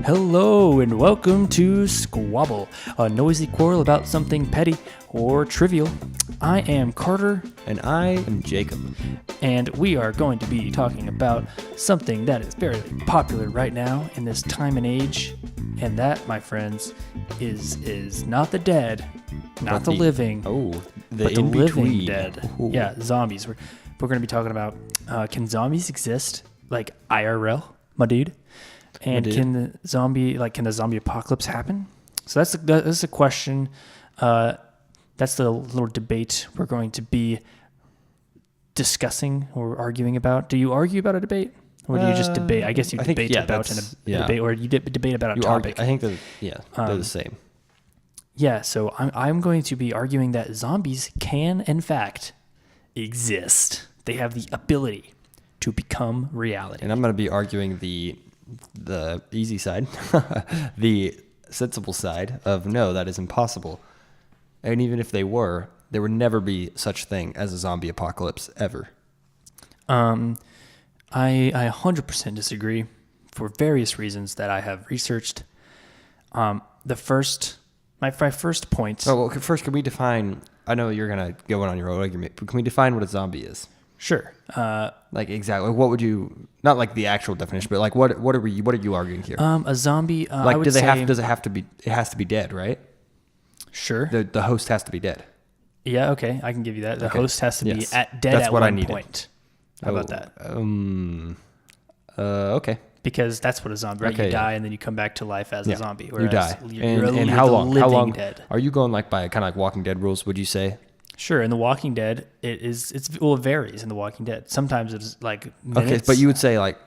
Hello and welcome to Squabble, a noisy quarrel about something petty or trivial. I am Carter. And I am Jacob. And we are going to be talking about something that is very popular right now in this time and age. And that, my friends, is not the dead, not the living, but the living dead. Ooh. Yeah, zombies. We're going to be talking about, can zombies exist, like IRL, my dude? And can the zombie apocalypse happen? So that's a question. That's the little debate we're going to be discussing or arguing about. Do you argue about a debate, or do you just debate? I guess you debate about a debate, or you debate about a topic. I think that they're the same. Yeah. So I'm going to be arguing that zombies can, in fact, exist. They have the ability to become reality. And I'm going to be arguing the easy side, the sensible side of no, that is impossible. And even if they were, there would never be such thing as a zombie apocalypse ever. I 100% disagree for various reasons that I have researched. My first point. Oh, well, first, can we define? I know you're gonna go on your own argument, but can we define what a zombie is? Sure. Like exactly, what would you? Not like the actual definition, but like what are you arguing here? A zombie. Like, does it have to be? It has to be dead, right? Sure. The host has to be dead. Yeah. Okay, I can give you that. The host has to be dead That's at what one point. How about that? Okay. Because that's what a zombie. Right? Okay, you die and then you come back to life as a zombie. You die. You're And how long? How long? Dead. Are you going like by kind of like Walking Dead rules? Would you say? Sure. In The Walking Dead, it varies in The Walking Dead. Sometimes it's like minutes. Okay, but you would say like,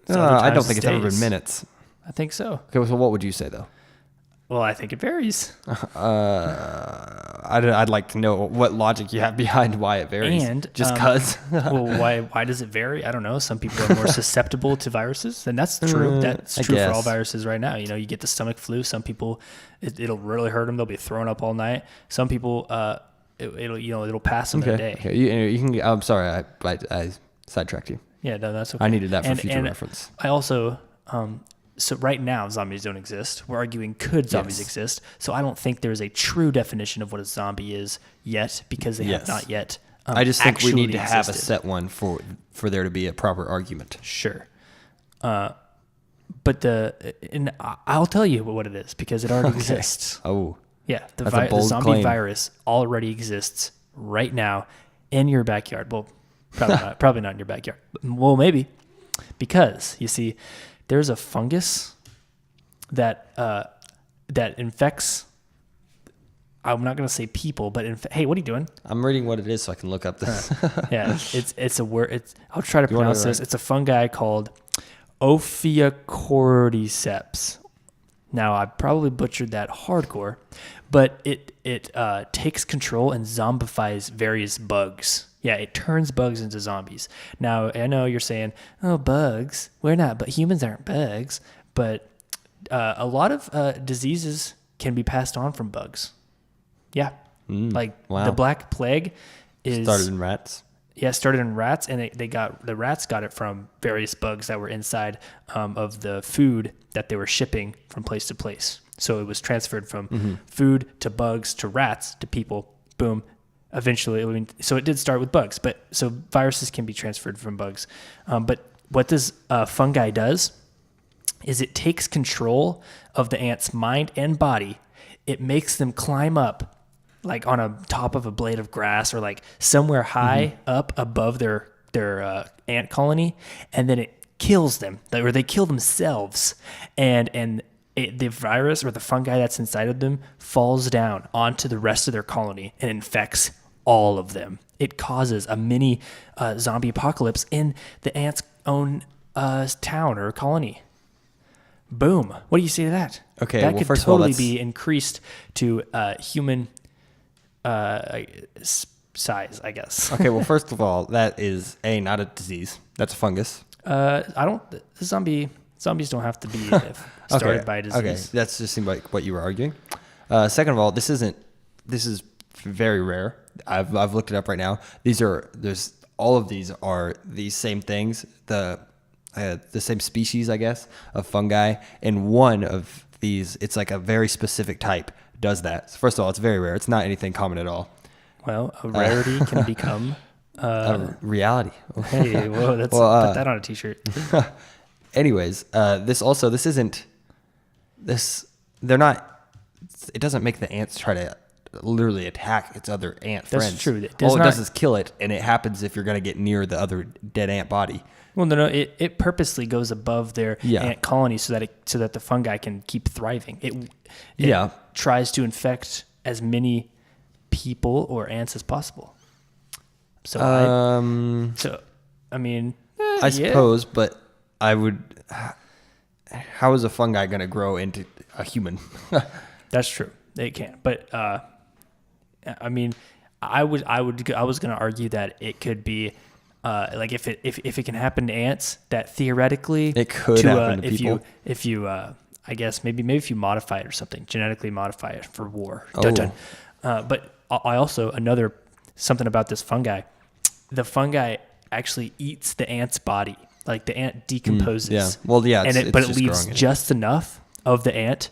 I don't think it's ever been minutes. I think so. Okay, so what would you say though? Well, I think it varies. I'd like to know what logic you have behind why it varies. And just cause. Well, why does it vary? I don't know. Some people are more susceptible to viruses, and that's true. That's true for all viruses right now. You know, you get the stomach flu. Some people, it'll really hurt them. They'll be throwing up all night. Some people, it'll pass them in a day. Okay, you can. I'm sorry, I sidetracked you. Yeah, no, that's okay. I needed that for future reference. I also, so right now zombies don't exist. We're arguing could zombies exist. So I don't think there's a true definition of what a zombie is yet, because they have not yet. I just think we need to existed. have a set one for there to be a proper argument. Sure. But I'll tell you what it is, because it already exists. Oh. Yeah, the zombie virus already exists right now in your backyard. Well, probably not in your backyard. Well, maybe, because you see, there's a fungus that infects. I'm not going to say people, but hey, what are you doing? I'm reading what it is so I can look up this. Yeah, it's a word. I'll try to pronounce this. It's a fungi called Ophiocordyceps. Now, I probably butchered that hardcore, but it takes control and zombifies various bugs. Yeah, it turns bugs into zombies. Now, I know you're saying, oh, bugs. We're not, but humans aren't bugs. But a lot of diseases can be passed on from bugs. Yeah. The Black Plague started in rats. Yeah, started in rats, and the rats got it from various bugs that were inside of the food that they were shipping from place to place. So it was transferred from food to bugs to rats to people. Boom. Eventually, so it did start with bugs, but so viruses can be transferred from bugs. But what this fungi does is it takes control of the ant's mind and body. It makes them climb up, like on a top of a blade of grass, or like somewhere high up above their ant colony, and then it kills them, or they kill themselves, and the virus or the fungi that's inside of them falls down onto the rest of their colony and infects all of them. It causes a mini zombie apocalypse in the ant's own town or colony. Boom. What do you say to that? Okay, that well, could first totally of all, be increased to human size, I guess. Okay, well, first of all, that is not a disease. That's a fungus. Zombies don't have to be started by a disease. Okay, that just seemed like what you were arguing. Second of all, this is very rare. I've looked it up right now. All of these are these same things, the same species, I guess, of fungi, and one of these, it's like a very specific type, does that. First of all, it's very rare. It's not anything common at all. Well, a rarity can become A reality. hey, whoa, put that on a t-shirt. Anyways, it doesn't make the ants try to literally attack its other ant friends. That's true. All it does is kill it, and it happens if you're going to get near the other dead ant body. Well, no, it purposely goes above their ant colony so that the fungi can keep thriving. It tries to infect as many people or ants as possible. So I suppose, but I would. How is a fungi going to grow into a human? That's true. They can't. But I was going to argue that it could be like if it can happen to ants, that theoretically it could happen to people. If you I guess maybe if you modify it or something, genetically modify it for war. Oh. But I also something about this fungi. The fungi actually eats the ant's body. Like the ant decomposes. Yeah. Well, yeah. But it leaves just enough of the ant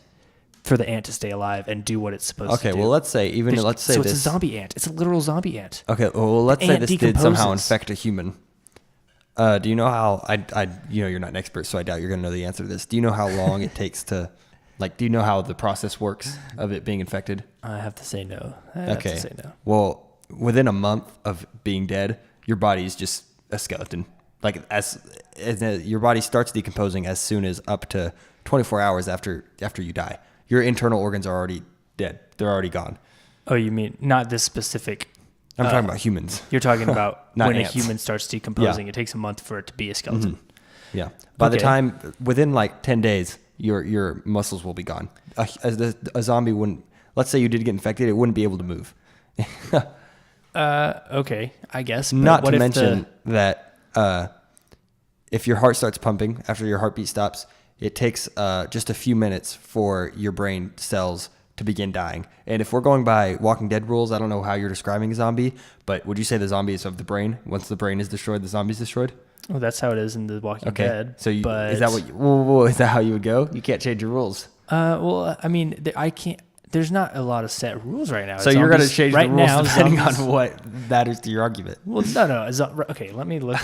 for the ant to stay alive and do what it's supposed to do. Okay. Well, let's say it's a zombie ant. It's a literal zombie ant. Okay. Well, let's say this did somehow infect a human. Do you know how you're not an expert, so I doubt you're going to know the answer to this. Do you know how long it takes to, do you know how the process works of it being infected? I have to say no. Well, within a month of being dead, your body is just a skeleton. Like as your body starts decomposing as soon as up to 24 hours after you die. Your internal organs are already dead. They're already gone. Oh, you mean not this specific? I'm talking about humans. You're talking about when ants. A human starts decomposing. It takes a month for it to be a skeleton. Mm-hmm. Yeah. By the time, within 10 days, your muscles will be gone. A zombie wouldn't. Let's say you did get infected, it wouldn't be able to move. Okay, I guess. But not to mention that if your heart starts pumping after your heartbeat stops, it takes just a few minutes for your brain cells to begin dying. And if we're going by Walking Dead rules, I don't know how you're describing a zombie, but would you say the zombie is of the brain? Once the brain is destroyed, the zombie's destroyed? Well, that's how it is in the Walking Dead. So is that how you would go? You can't change your rules. I can't. There's not a lot of set rules right now. So you're going to change the rules depending on what matters to your argument. Well, no. Okay, let me look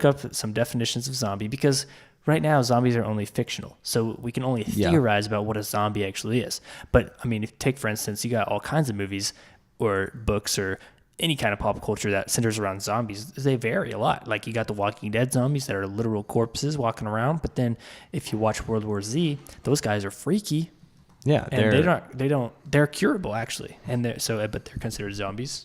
up some definitions of zombie, because right now zombies are only fictional. So we can only theorize about what a zombie actually is. But take for instance, you got all kinds of movies or books or any kind of pop culture that centers around zombies. They vary a lot. Like you got the Walking Dead zombies that are literal corpses walking around. But then if you watch World War Z, those guys are freaky. Yeah, and they're curable actually, but they're considered zombies.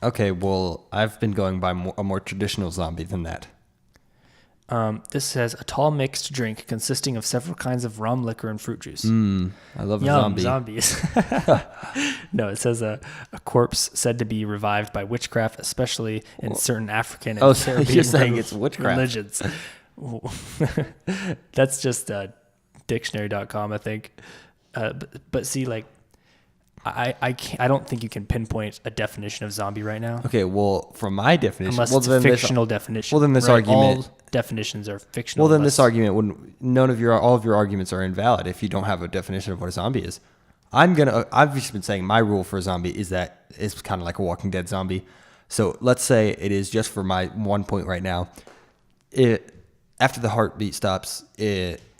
Okay, well, I've been going by a more traditional zombie than that. This says a tall mixed drink consisting of several kinds of rum, liquor, and fruit juice. I love a zombie. Zombies. No, it says a corpse said to be revived by witchcraft, especially in certain African and Caribbean you're saying it's witchcraft religions. That's just dictionary.com, I think. But see, I don't think you can pinpoint a definition of zombie right now. Okay, well, from my definition, unless it's a fictional definition. Well, then this argument, all definitions are fictional. Well, then this argument wouldn't. All of your arguments are invalid if you don't have a definition of what a zombie is. I've just been saying my rule for a zombie is that it's kind of like a Walking Dead zombie. So let's say it is, just for my 1 point right now. After the heartbeat stops,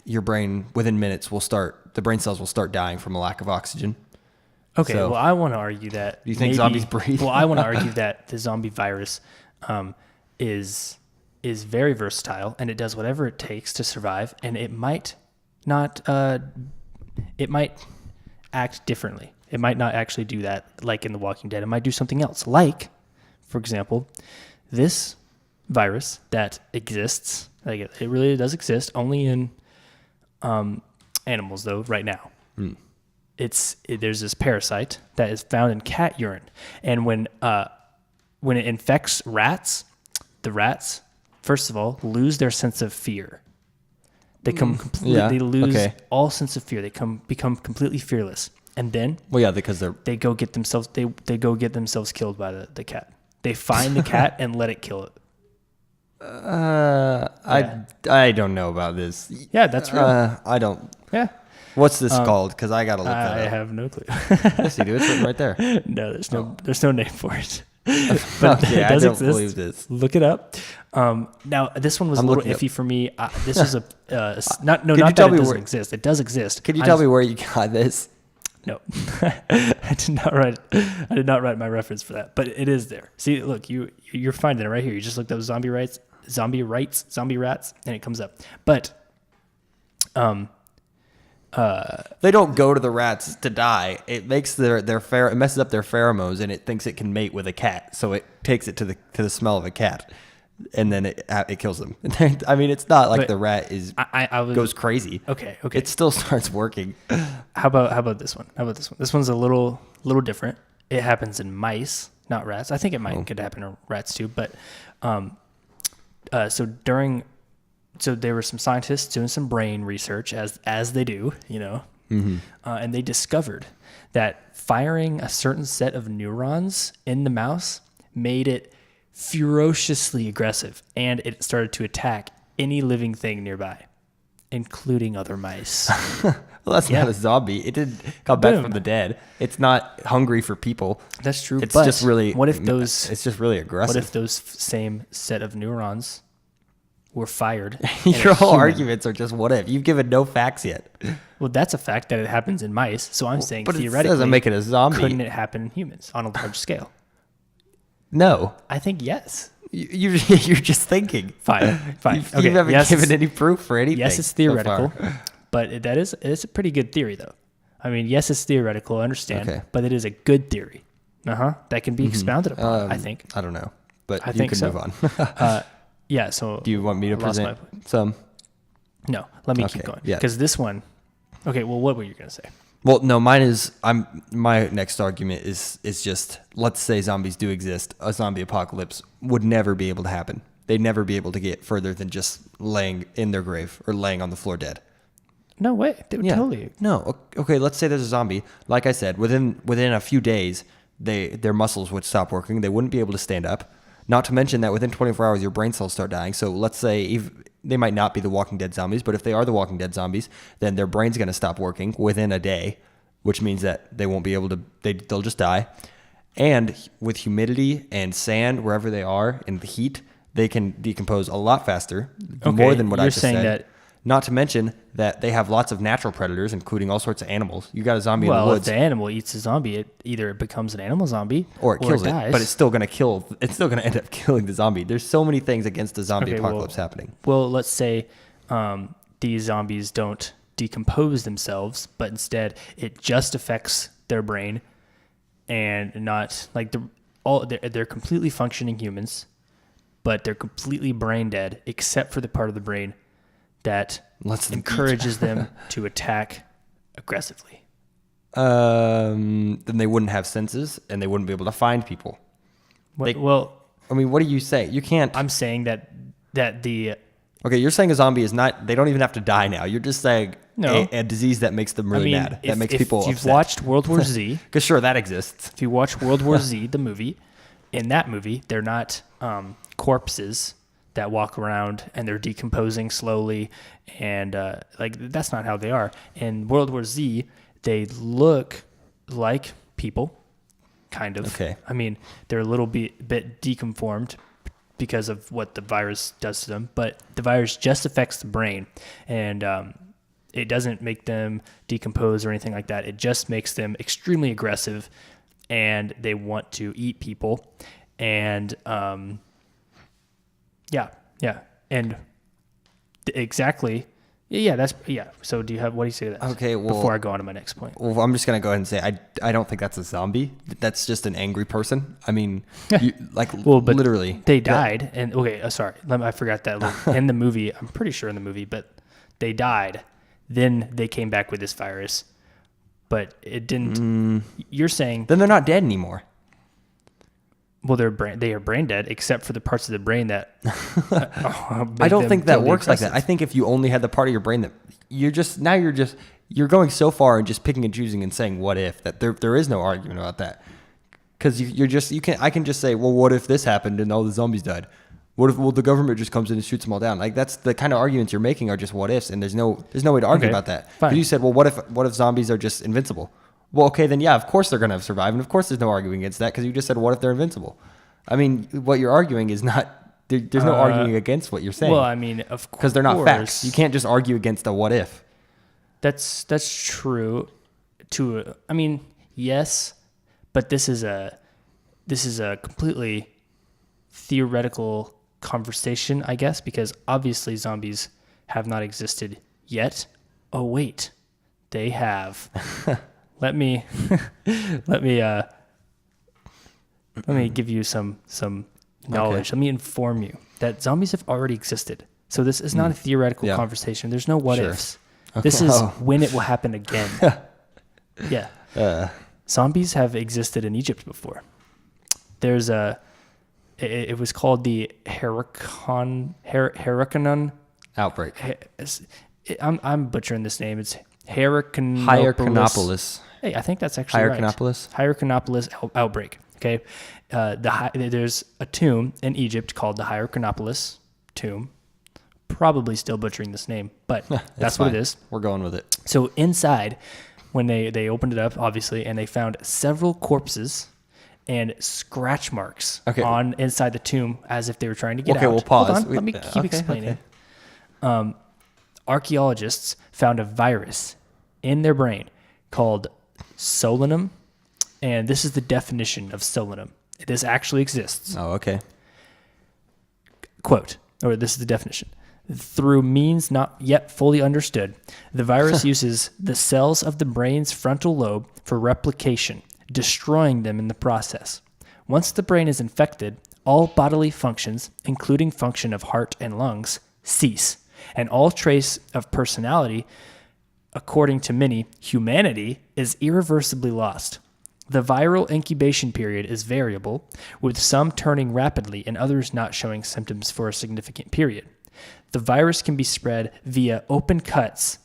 your brain within minutes the brain cells will start dying from a lack of oxygen. Okay, well, I want to argue that. Do you think zombies breathe? Well, I want to argue that the zombie virus is very versatile, and it does whatever it takes to survive, and it might not. It might act differently. It might not actually do that like in The Walking Dead. It might do something else. Like, for example, this virus that exists, it really does exist, only in animals though right now. There's this parasite that is found in cat urine, and when it infects rats, the rats first of all lose their sense of fear. They lose all sense of fear. They become completely fearless, and then Well, yeah, because they're they go get themselves they go get themselves killed by the cat. They find the cat and let it kill it. I don't know about this. Yeah, that's real. I don't. Yeah. What's this called? Because I gotta look that I up. have no clue. Yes, you do. It's written right there. No, there's no name for it. But Okay, it does I don't exist. believe this. Look it up. Now this one was I'm a little looking iffy for me. This was not you that tell it me doesn't where- exist. It does exist. Can you tell me where you got this? No, I did not write my reference for that, but it is there. See, look, you're finding it right here. You just looked up zombie rats, and it comes up. But They don't go to the rats to die. It makes it messes up their pheromones, and it thinks it can mate with a cat, so it takes it to the smell of a cat, and then it kills them. I mean, it's not like But the rat goes crazy. Okay. It still starts working. How about this one? This one's a little different. It happens in mice, not rats. I think it could happen in rats too. But so there were some scientists doing some brain research as they do, and they discovered that firing a certain set of neurons in the mouse made it ferociously aggressive, and it started to attack any living thing nearby, including other mice. Well, that's not a zombie. It didn't come back from the dead. It's not hungry for people. That's true. It's but just really. It's just really aggressive. What if those same set of neurons were fired? Your whole arguments are just what if. You've given no facts yet. Well, that's a fact that it happens in mice. So I'm saying but theoretically, it doesn't make it a zombie. Couldn't it happen in humans on a large scale? No. I think yes. You're just thinking. Fine. You haven't given any proof for anything. Yes, it's theoretical, but it's a pretty good theory, though. I mean, yes, it's theoretical. I understand, but it is a good theory. That can be expounded upon. I think. I don't know, but I you think can so. move on. Yeah. So do you want me to present some? No, let me keep going. Yeah. Because this one. Okay. Well, what were you gonna say? Well, no, mine is. My next argument is just, let's say zombies do exist. A zombie apocalypse would never be able to happen. They'd never be able to get further than just laying in their grave or laying on the floor dead. No way. They would totally. No. Okay. Let's say there's a zombie. Like I said, within a few days, their muscles would stop working. They wouldn't be able to stand up. Not to mention that within 24 hours, your brain cells start dying. So let's say they might not be the Walking Dead zombies, but if they are the Walking Dead zombies, then their brain's going to stop working within a day, which means that they won't be able to. They'll just die. And with humidity and sand wherever they are and the heat, they can decompose a lot faster, more than what I just said. You're saying that. Not to mention that they have lots of natural predators, including all sorts of animals. You got a zombie in the woods. Well, if the animal eats a zombie, it either becomes an animal zombie or it kills dies. it. But it's still going to kill. It's still going to end up killing the zombie. There's so many things against the zombie apocalypse happening. Well, let's say these zombies don't decompose themselves, but instead it just affects their brain, and not like they're completely functioning humans, but they're completely brain dead, except for the part of the brain that encourages them to attack aggressively. Then they wouldn't have senses, and they wouldn't be able to find people. What do you say? You can't. I'm saying that the. Okay, you're saying a zombie is not. They don't even have to die now. You're just saying a disease that makes them really mad. That makes people upset. If you've watched World War Z, because sure that exists. If you watch World War Z, the movie, in that movie, they're not corpses that walk around and they're decomposing slowly, and that's not how they are. In World War Z, they look like people, kind of. Okay. I mean, they're a little bit deconformed because of what the virus does to them, but the virus just affects the brain, and it doesn't make them decompose or anything like that. It just makes them extremely aggressive, and they want to eat people, and and exactly. So what do you say to that? Okay, well, before I go on to my next point. Well, I'm just gonna go ahead and say I don't think that's a zombie. That's just an angry person. I mean, literally, they died. And sorry, I forgot that in the movie. I'm pretty sure in the movie, but they died. Then they came back with this virus, but it didn't. You're saying then they're not dead anymore. Well, they are brain dead, except for the parts of the brain that. I don't think that works like that. I think if you only had the part of your brain that you're just you're going so far and just picking and choosing and saying what if that there is no argument about that. Because I can just say, well, what if this happened and all the zombies died? What if the government just comes in and shoots them all down? Like that's the kind of arguments you're making are just what ifs, and there's no way to argue about that. Fine. You said, well, what if zombies are just invincible? Well, okay, then yeah, of course they're gonna survive, and of course there's no arguing against that because you just said, what if they're invincible? I mean, what you're arguing is not. There's no arguing against what you're saying. Well, I mean, of course, because they're not facts. You can't just argue against a what if. That's true. I mean, yes, but this is a completely theoretical conversation, I guess, because obviously zombies have not existed yet. Oh wait, they have. let me give you some knowledge. Okay. Let me inform you that zombies have already existed. So this is not a theoretical conversation. There's no what ifs. This is when it will happen again. Yeah. Zombies have existed in Egypt before. There's it was called the Hyrcanum Outbreak. I'm butchering this name. It's Hyrcanopolis. Hyrcanopolis. Hey, I think that's actually Hyrcanopolis? right. Hyrcanopolis outbreak. Okay. There's a tomb in Egypt called the Hyrcanopolis tomb. Probably still butchering this name, but that's what it is. We're going with it. So inside, when they opened it up, obviously, and they found several corpses and scratch marks on inside the tomb as if they were trying to get out. Okay, we'll pause. Hold on, let me keep explaining. Okay. Archaeologists found a virus in their brain called solanum, and this is the definition of solanum. This actually exists. Oh, okay. Quote, or this is the definition. Through means not yet fully understood, the virus uses the cells of the brain's frontal lobe for replication, destroying them in the process. Once the brain is infected, all bodily functions, including function of heart and lungs, cease, and all trace of personality, according to many, humanity, is irreversibly lost. The viral incubation period is variable, with some turning rapidly and others not showing symptoms for a significant period. The virus can be spread via open cuts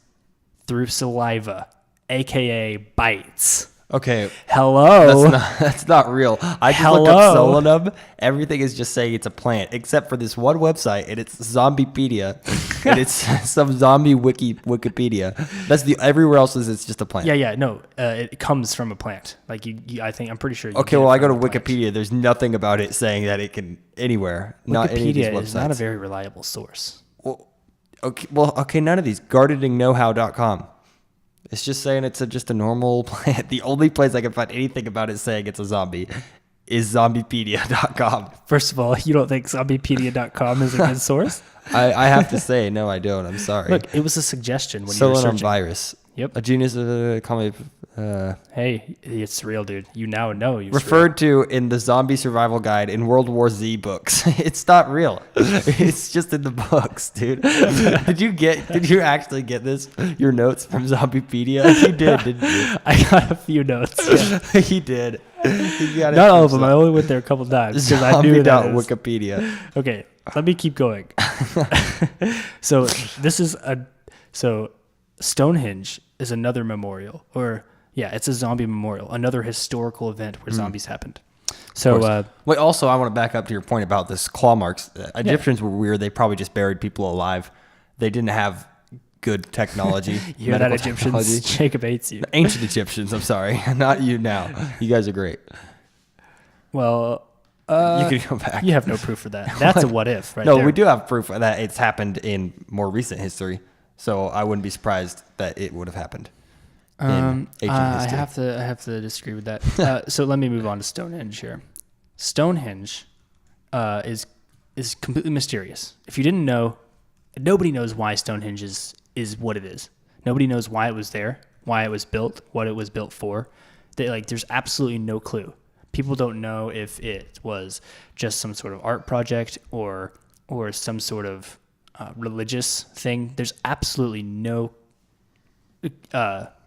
through saliva, aka bites. Okay. Hello. That's not real. I just looked up solanum. Everything is just saying it's a plant, except for this one website, and it's Zombiepedia, and it's some zombie Wikipedia. That's everywhere else it's just a plant. Yeah. No, it comes from a plant. Like I'm pretty sure. Okay, well, I go to Wikipedia. There's nothing about it saying that it can anywhere. Not any of these websites. Wikipedia is not a very reliable source. Okay. None of these. Gardeningnowhow.com. It's just saying it's just a normal plant. The only place I can find anything about it saying it's a zombie is Zombiepedia.com. First of all, you don't think Zombiepedia.com is a good source? I have to say, no, I don't. I'm sorry. Look, it was a suggestion when you were searching. Solanum virus. Yep. A genus of hey, it's real, dude. You now know. Referred to in the Zombie Survival Guide in World War Z books. It's not real. It's just in the books, dude. Did you actually get this? Your notes from Zombiepedia? You did, didn't you? I got a few notes. Yeah. He did. Not all of them. I only went there a couple times because I knew that. Wikipedia. Okay, let me keep going. So Stonehenge is another memorial, it's a zombie memorial, another historical event where zombies happened. So, wait, also, I want to back up to your point about this claw marks. Egyptians were weird. They probably just buried people alive. They didn't have good technology. You're not Egyptians. Jacob hates you. Ancient Egyptians, I'm sorry. Not you now. You guys are great. Well, you can go back. You have no proof for that. That's a what if, right? No, there. we do have proof that it's happened in more recent history. So I wouldn't be surprised that it would have happened in ancient history. I have to disagree with that. So let me move on to Stonehenge here. Stonehenge is completely mysterious. If you didn't know, nobody knows why Stonehenge is what it is. Nobody knows why it was there, why it was built, what it was built for. There's absolutely no clue. People don't know if it was just some sort of art project or some sort of religious thing. There's absolutely no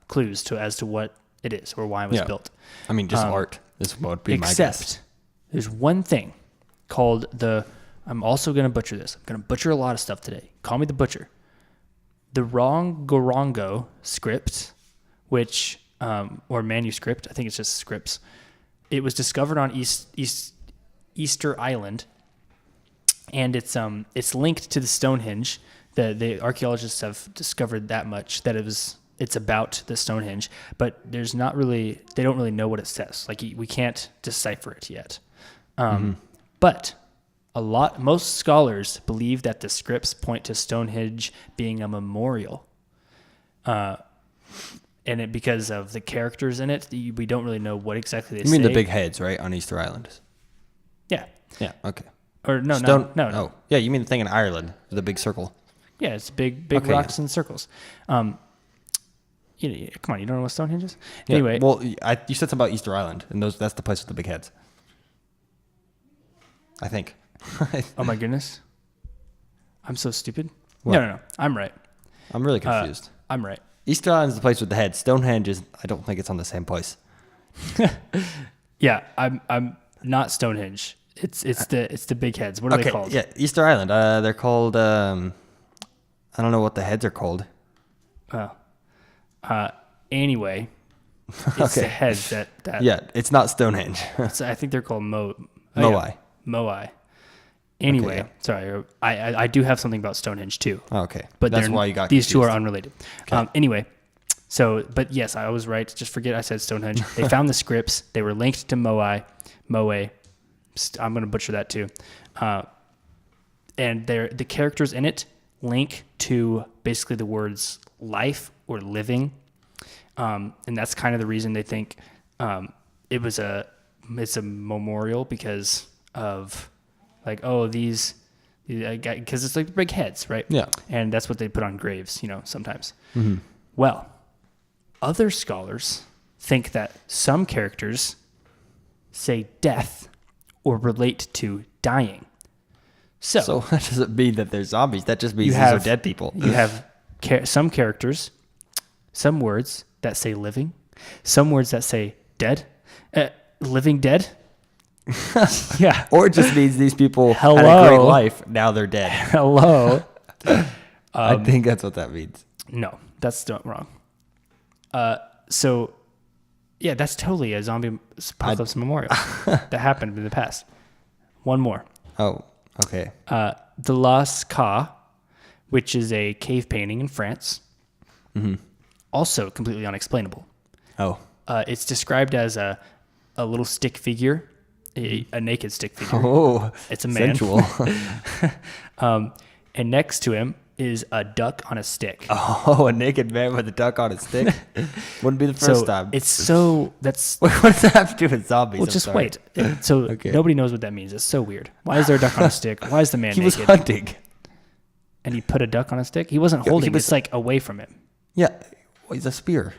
clues as to what it is or why it was built. I mean, just art is what would be my guess. Except there's one thing called I'm also going to butcher this. I'm going to butcher a lot of stuff today. Call me the butcher. The Rongorongo script which or manuscript. I think it's just scripts. It was discovered on Easter Island, and it's linked to the Stonehenge. The archaeologists have discovered that much, that it's about the Stonehenge, but they don't really know what it says. Like we can't decipher it yet. But most scholars believe that the scripts point to Stonehenge being a memorial. And it, because of the characters in it, we don't really know what exactly they say. You mean the big heads, right, on Easter Island? Yeah. Yeah, okay. Or no. Oh, yeah, you mean the thing in Ireland, the big circle. Yeah, it's big rocks and circles. Come on, you don't know what Stonehenge is? Yeah, Anyway. well, you said something about Easter Island, and that's the place with the big heads. I think. Oh my goodness. I'm so stupid. What? No. I'm right. I'm really confused. I'm right. Easter Island is the place with the head. Stonehenge is, I don't think it's on the same place. Yeah, I'm not Stonehenge. It's the big heads. What are they called? Yeah, Easter Island. They're called, I don't know what the heads are called. Oh. Anyway, it's the heads that Yeah, it's not Stonehenge. I think they're called Moai. Moai. Anyway, Okay. sorry, I do have something about Stonehenge too. Okay, But that's why you got these two are confused. unrelated. Anyway, but yes, I was right. Just forget I said Stonehenge. They found the scripts. They were linked to Moai. I'm going to butcher that too. And the characters in it link to basically the words life or living. And that's kind of the reason they think it's a memorial, because of like, because it's like big heads, right? Yeah. And that's what they put on graves, sometimes. Mm-hmm. Well, other scholars think that some characters say death or relate to dying. So that doesn't mean that they're zombies. That just means these are dead people. You have some characters, some words that say living, some words that say dead, living dead. Yeah. Or it just means these people had Hello. a great life. Now they're dead. Hello. I think that's what that means. No, that's not wrong. So, yeah, that's totally a zombie apocalypse memorial that happened in the past. One more. Oh, okay. The Las Ca, which is a cave painting in France, also completely unexplainable. Oh. It's described as a little stick figure, a naked stick figure. Oh, It's a man. sensual. And next to him is a duck on a stick. Oh, a naked man with a duck on a stick? Wouldn't be the first time. That's... What does that have to do with zombies? Well, I'm just sorry. wait. So Okay. nobody knows what that means. It's so weird. Why is there a duck on a stick? Why is the man He was naked? hunting. And he put a duck on a stick? He wasn't Yeah, holding he was- It's like away from him. Yeah. Well, he's a spear.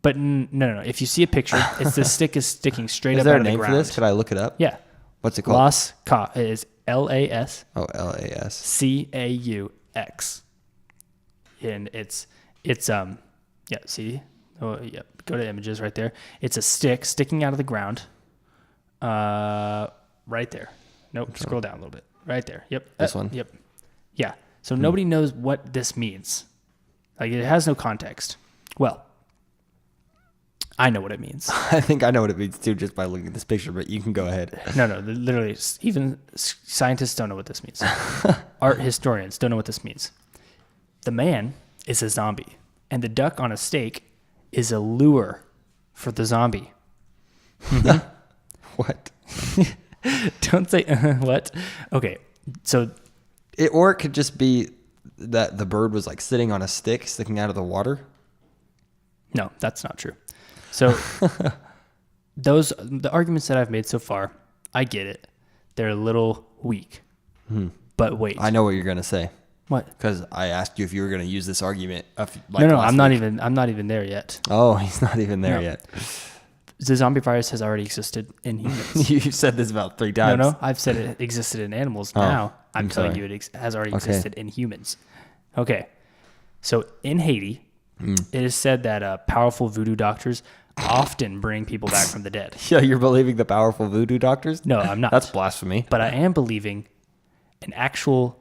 But no. If you see a picture, the stick is sticking straight Is up there out a of the name ground. for this? Could I look it up? Yeah. What's it called? Las Ca. It is LAS. Oh, LAS. CAUX. And it's see? Oh, yeah. Go to images right there. It's a stick sticking out of the ground. Right there. Nope. Scroll down a little bit. Right there. Yep. This one? Yep. Yeah. So nobody knows what this means. Like, it has no context. Well, I know what it means. I think I know what it means too, just by looking at this picture, but you can go ahead. No, literally, even scientists don't know what this means. Art historians don't know what this means. The man is a zombie, and the duck on a stake is a lure for the zombie. What? Don't say, what? Okay, so... Or it could just be that the bird was like sitting on a stick sticking out of the water. No, that's not true. So the arguments that I've made so far, I get it. They're a little weak. But wait. I know what you're going to say. What? Because I asked you if you were going to use this argument. No, I'm not even there yet. Oh, he's not even there No. yet. The zombie virus has already existed in humans. You've said this about 3 times. No, I've said it existed in animals. Now I'm I'm telling sorry. you it has already existed in humans. Okay. So in Haiti, it is said that powerful voodoo doctors often bring people back from the dead. Yeah, you're believing the powerful voodoo doctors? No, I'm not. That's blasphemy. But I am believing an actual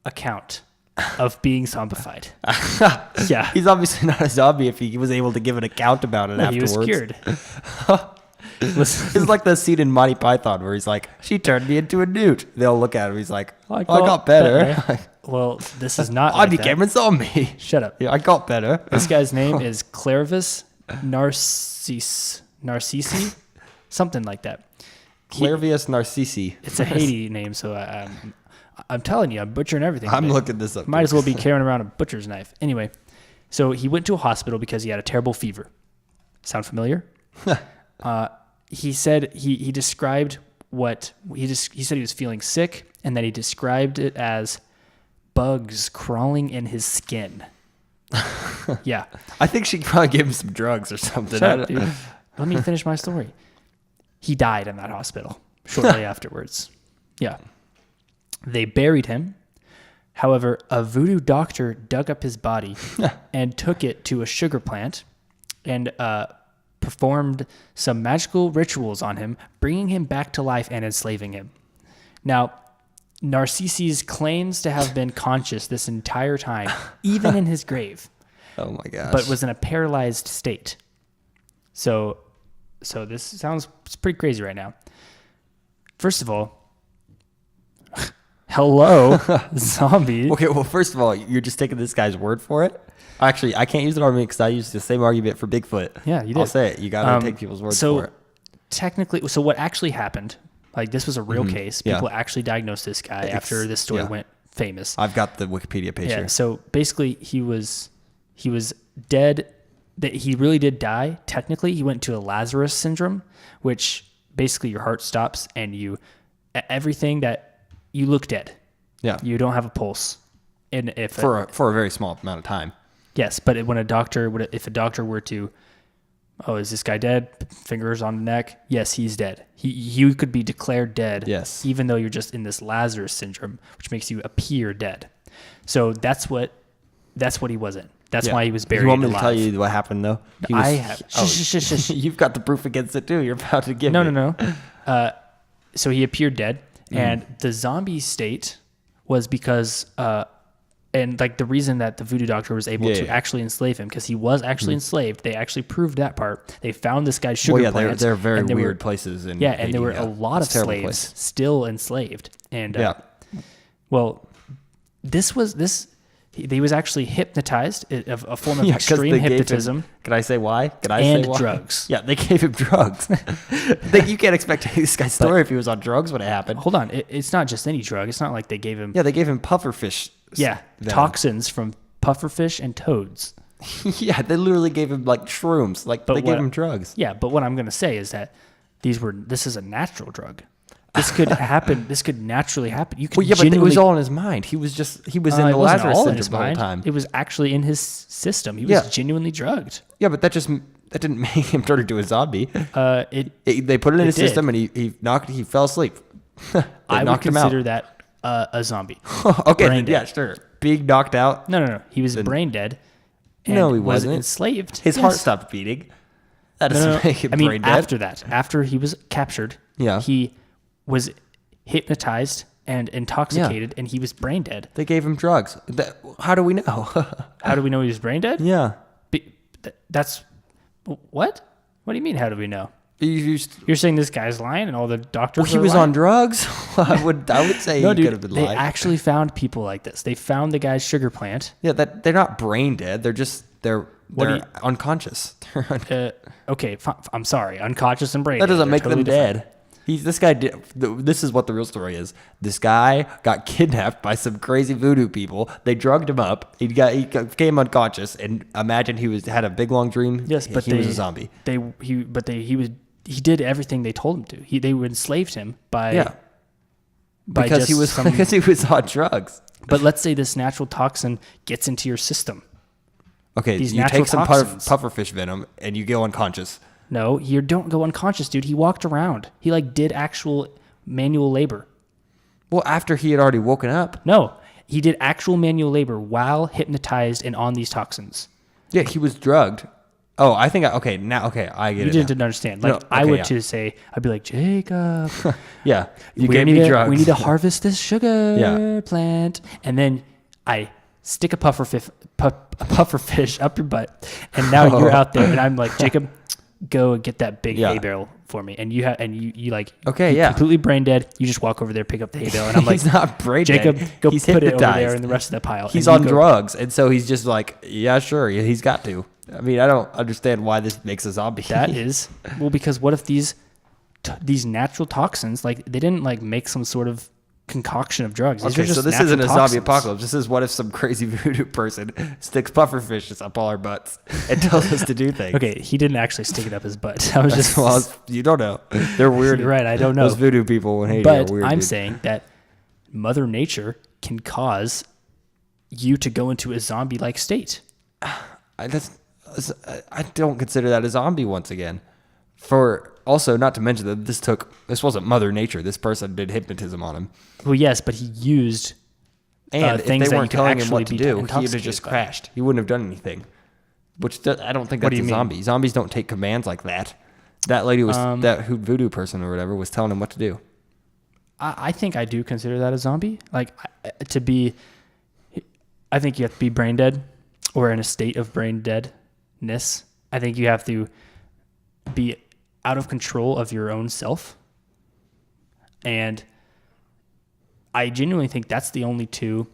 account of being zombified. Yeah. He's obviously not a zombie if he was able to give an account about it He afterwards. was cured. It's like the scene in Monty Python where he's like, she turned me into a newt. They'll look at him. He's like, I got better. Well, this is not I like became that. a zombie. Shut up. Yeah, I got better. This guy's name is Clarvis Narcissi, something like that. Clairvius Narcissi. It's a Haiti name, so I'm telling you, I'm butchering everything. I'm but looking this up. Might as well be carrying around a butcher's knife. Anyway, so he went to a hospital because he had a terrible fever. Sound familiar? He said he described what he said he was feeling sick, and then he described it as bugs crawling in his skin. Yeah. I think she probably gave him some drugs or something. Shut up, dude. Let me finish my story. He died in that hospital shortly afterwards. Yeah. They buried him. However, a voodoo doctor dug up his body and took it to a sugar plant and performed some magical rituals on him, bringing him back to life and enslaving him. Now, Narcissus claims to have been conscious this entire time, even in his grave. Oh my gosh. But was in a paralyzed state. So this sounds pretty crazy right now. First of all, hello, zombie. Okay, well, first of all, you're just taking this guy's word for it. Actually, I can't use an argument because I used the same argument for Bigfoot. Yeah, you did. I'll say it. You got to take people's words for it. Technically, so what actually happened, like this was a real case. Yeah. People actually diagnosed this guy after this story went famous. I've got the Wikipedia page Yeah, here. so basically he was dead. That he really did die. Technically, he went to a Lazarus syndrome, which basically your heart stops and everything that you look dead. Yeah. You don't have a pulse. And if For a very small amount of time. yes, but if a doctor were to, oh, is this guy dead? Fingers on the neck. Yes, he's dead. He could be declared dead. Yes. Even though you're just in this Lazarus syndrome, which makes you appear dead. So that's what he was in. That's why he was buried alive. You want me to tell you what happened, though? I have. You've got the proof against it, too. You're about to give me. No. So he appeared dead, and the zombie state was because, and like the reason that the voodoo doctor was able to actually enslave him, because he was actually enslaved. They actually proved that part. They found this guy's sugar plant. They're very and there weird were, places. In yeah, Haiti, and there were a lot of slaves place. still enslaved. And well, he was actually hypnotized, a form of extreme hypnotism. Can I say why? And drugs. Yeah, they gave him drugs. You can't expect this guy's story if he was on drugs when it happened. Hold on, it's not just any drug. It's not like they gave him. Yeah, they gave him pufferfish. Toxins from pufferfish and toads. Yeah, they literally gave him like shrooms. They gave him drugs. Yeah, but what I'm going to say is that this is a natural drug. This could happen. This could naturally happen. You could but it was all in his mind. He was in the Lazarus syndrome the whole time. It was actually in his system. He was genuinely drugged. Yeah, but that didn't make him turn into a zombie. They put it in his did. system and he fell asleep. I would knocked him out. consider that a zombie. Okay, Brain yeah, dead. sure. Being knocked out. No. He was brain dead. And No, he was wasn't. enslaved. His heart stopped beating. That doesn't make him brain dead. After he was captured, he was hypnotized and intoxicated, and he was brain dead. They gave him drugs. How do we know? How do we know he was brain dead? Yeah. That's what? What do you mean? How do we know? You're saying this guy's lying, and all the doctors. Well, he was on drugs. I would say he could have been lying. They actually found people like this. They found the guy's sugar plant. Yeah, they're not brain dead. They're unconscious. Okay, I'm sorry, unconscious and brain. That doesn't make totally them dead. This guy did. This is what the real story is. This guy got kidnapped by some crazy voodoo people. They drugged him up. He became unconscious, and imagine he had a big long dream. Yes, but he was a zombie. He did everything they told him to. They enslaved him because he was on drugs. But let's say this natural toxin gets into your system. Okay, you take some pufferfish venom and you go unconscious. No, you don't go unconscious, dude. He walked around. He did actual manual labor. Well, after he had already woken up. No, he did actual manual labor while hypnotized and on these toxins. Yeah, he was drugged. Oh, I think I get it. You didn't understand. I'd be like, Jacob. Yeah, we need to harvest this sugar plant, and then I stick a puffer fish up your butt, and now you're out there, and I'm like, Jacob, go get that big hay bale for me, and you like, okay, you're completely brain dead. You just walk over there, pick up the hay bale, and I'm like, he's not brain Jacob, dead. go He's put it over there hypnotized. in the rest of the pile. He's on drugs, and so he's just like, yeah, sure, he's got to. I mean, I don't understand why this makes a zombie. That is, well, because what if these natural toxins, like they didn't like make some sort of concoction of drugs. These Okay, are just so this natural isn't a toxins. zombie apocalypse. This is what if some crazy voodoo person sticks puffer fishes up all our butts and tells us to do things. Okay, he didn't actually stick it up his butt. I was just Well, you don't know. They're weird. You're right, I don't know. Those voodoo people in Haiti But are weird. I'm dude. saying that Mother Nature can cause you to go into a zombie-like state. I don't consider that a zombie once again. For also, not to mention that this wasn't Mother Nature. This person did hypnotism on him. Well, yes, but he used And if things they that weren't you telling could him what actually to be do, he would have intoxicated just by. crashed. He wouldn't have done anything. I don't think What that's do a you zombie. mean? Zombies don't take commands like that. That lady was voodoo person or whatever was telling him what to do. I think I do consider that a zombie. Like I think you have to be brain dead or in a state of brain deadness. I think you have to be out of control of your own self. And I genuinely think that's the only two.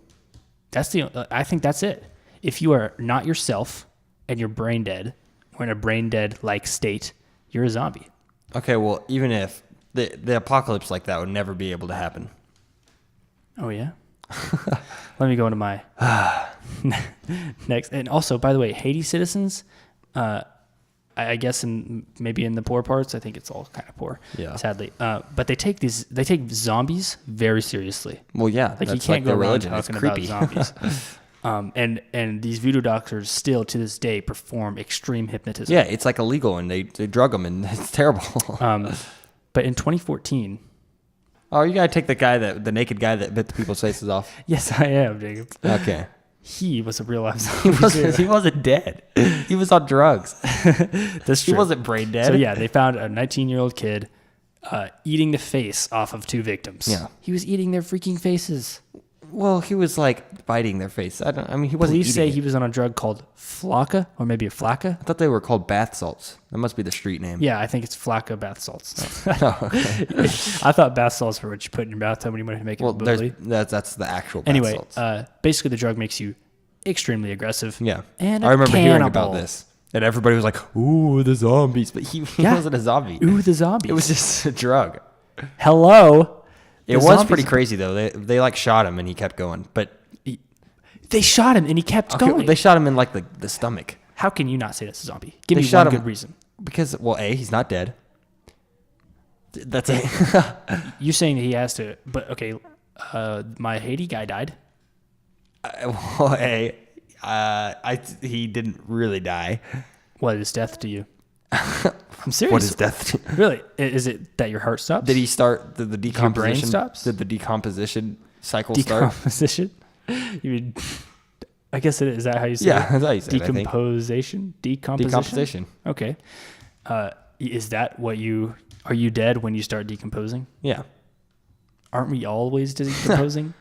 I think that's it. If you are not yourself and you're brain dead or in a brain dead like state, you're a zombie. Okay, well, even if the apocalypse like that would never be able to happen. Oh, yeah? Let me go into my next. And also, by the way, Haiti citizens, I guess maybe in the poor parts, I think it's all kind of poor, sadly. But they take zombies very seriously. Well, yeah, Like you that's can't like go their around religion. It's talking about creepy. zombies. And these voodoo doctors still to this day perform extreme hypnotism. Yeah, it's like illegal, and they drug them, and it's terrible. But in 2014, Oh, you gotta take the naked guy that bit the people's faces off. yes, I am, Jacob. Okay. He was a real life zombie. He wasn't dead. He was on drugs. That's true. He wasn't brain dead. So yeah, they found a 19-year-old kid eating the face off of two victims. Yeah. He was eating their freaking faces. Well, he was like biting their face. He wasn't Police say eating he it. was on a drug called Flocka, or maybe a Flacca. I thought they were called bath salts. That must be the street name. Yeah, I think it's Flacca bath salts. Oh, okay. I thought bath salts were what you put in your bathtub when you wanted to make it Well, bubbly. that's the actual bath Anyway, salts. basically the drug makes you extremely aggressive. Yeah. And I remember hearing about cannibal. this. And everybody was like, ooh, the zombies. But he Yeah. wasn't a zombie. Ooh, the zombies. It was just a drug. Hello. It The was zombies- pretty crazy, though. They like shot him and he kept going. But They shot him and he kept okay, going. they shot him in like the stomach. How can you not say that's a zombie? Give They me shot one him- good reason. Because, well, A, he's not dead. That's it. You're saying that he has to, but okay, my Haiti guy died. Well, A, he didn't really die. What is death to you? I'm serious. What is death? Really? Is it that your heart stops? Did he start the decomposition? brain stops? Did the decomposition cycle start? Decomposition? You mean, I guess it is. Is that how you say Yeah, it? that's how you say it, I think. Decomposition? Decomposition. Okay. Is that what are you dead when you start decomposing? Yeah. Aren't we always decomposing?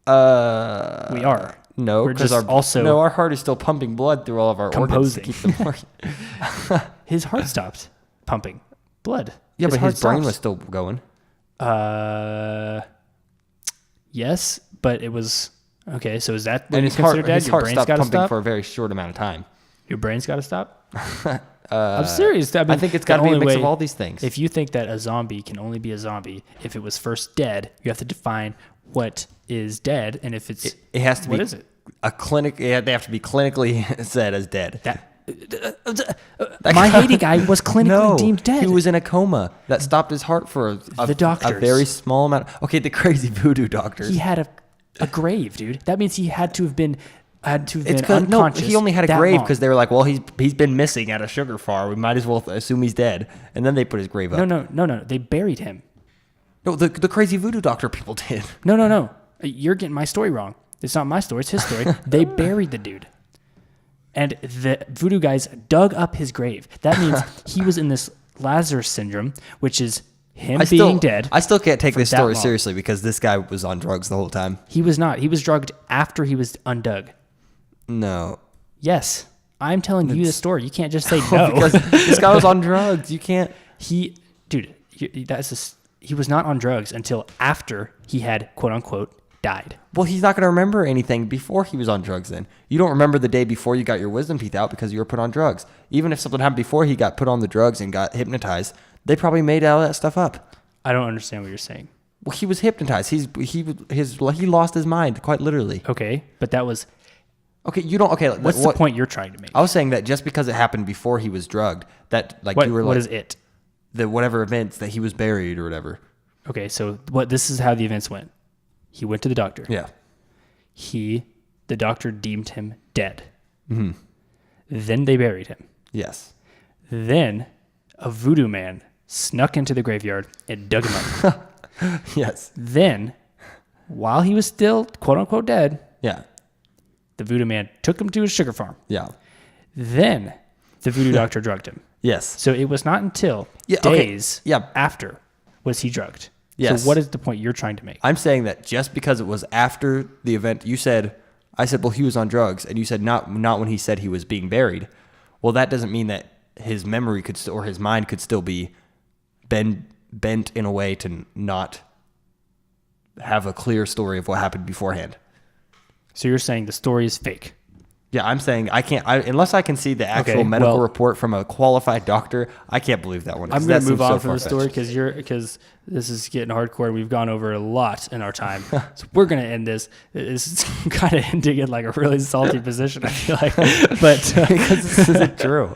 We We are. No, We're because just also our heart is still pumping blood through all of our organs to composing. keep them working. His heart stopped pumping blood. Yeah, but heart his brain stops. was still going. Yes, but it was okay. So is that what And you his consider heart, dead? his Your heart brain's stopped got to pumping stop. for a very short amount of time. Your brain's got to stop. I'm serious. I I think it's got to be a only mix way- of all these things. If you think that a zombie can only be a zombie if it was first dead, you have to define what is dead, and if it's it has to what be is it? a clinic. They have to be clinically said as dead. My Haiti guy was clinically deemed dead. He was in a coma that stopped his heart for The doctors. a very small amount. Okay, the crazy voodoo doctors. He had a grave, dude. That means he had to have been It's been 'cause- no, unconscious. he only had a that grave long. because they were like, well, he's been missing at a sugar farm. We might as well assume he's dead. And then they put his grave up. No. They buried him. No, the crazy voodoo doctor people did. No. You're getting my story wrong. It's not my story. It's his story. They buried the dude. And the voodoo guys dug up his grave. That means he was in this Lazarus syndrome, which is him being dead. I still can't take this that story long. seriously because this guy was on drugs the whole time. He was not. He was drugged after he was undug. No. Yes. I'm telling you the story. You can't just say no. Because this guy was on drugs. You can't. He was not on drugs until after he had, quote unquote, died. Well, he's not going to remember anything before he was on drugs then. You don't remember the day before you got your wisdom teeth out because you were put on drugs. Even if something happened before he got put on the drugs and got hypnotized, they probably made all that stuff up. I don't understand what you're saying. Well, he was hypnotized. He lost his mind, quite literally. Okay, but that was... Okay, you don't... Okay, what's the point you're trying to make? I was saying that just because it happened before he was drugged, that like you were like... What is it? The whatever events that he was buried or whatever. Okay, so this is how the events went. He went to the doctor. Yeah. The doctor deemed him dead. Mm-hmm. Then they buried him. Yes. Then a voodoo man snuck into the graveyard and dug him up. Yes. Then, while he was still quote unquote dead, Yeah. the voodoo man took him to his sugar farm. Yeah. Then the voodoo doctor drugged him. Yes. So it was not until okay. days Yeah. after was he drugged. Yes. So what is the point you're trying to make? I'm saying that just because it was after the event, I said, well, he was on drugs, and you said not when he said he was being buried. Well, that doesn't mean that his memory or his mind could still be bent in a way to not have a clear story of what happened beforehand. So you're saying the story is fake. Yeah, I'm saying unless I can see the actual medical report from a qualified doctor, I can't believe that one. I'm going to move on from the story because this is getting hardcore and we've gone over a lot in our time. So we're going to end this. It's kind of ending in like a really salty position, I feel like. But because this isn't true.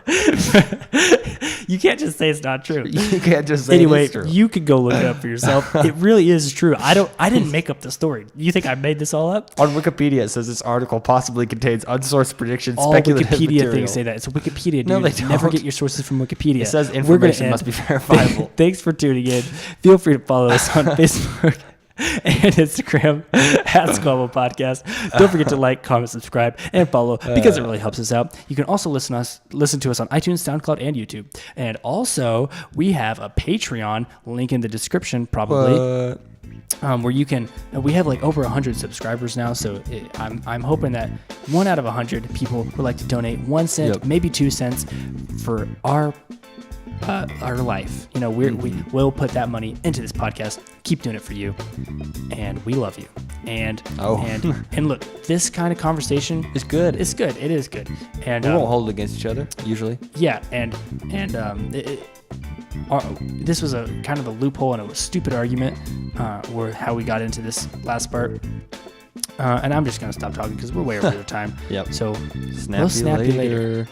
You can't just say it's not true. You can't just say anyway, it's true. You could go look it up for yourself. It really is true. I didn't make up the story. You think I made this all up? On Wikipedia, it says this article possibly contains unsourced predictions, all speculative Wikipedia material. things say that. It's Wikipedia, dude. No, they don't. Never get your sources from Wikipedia. It says information must be verifiable. Thanks for tuning in. Feel free to follow us on Facebook and Instagram at Squabble Podcast. Don't forget to like, comment, subscribe, and follow because it really helps us out. You can also listen to us on iTunes, SoundCloud, and YouTube. And also, we have a Patreon link in the description, probably. Where you can, we have like over 100 subscribers now, so I'm hoping that 1 out of 100 people would like to donate 1 cent, maybe 2 cents for our life. You know, we'll put that money into this podcast. Keep doing it for you, and we love you. And look, this kind of conversation is good. It's good. It is good. And we won't hold it against each other usually. Yeah, this was a kind of a loophole and a stupid argument, where how we got into this last part. And I'm just gonna stop talking because we're way over the time. Yep. So we'll snap you later.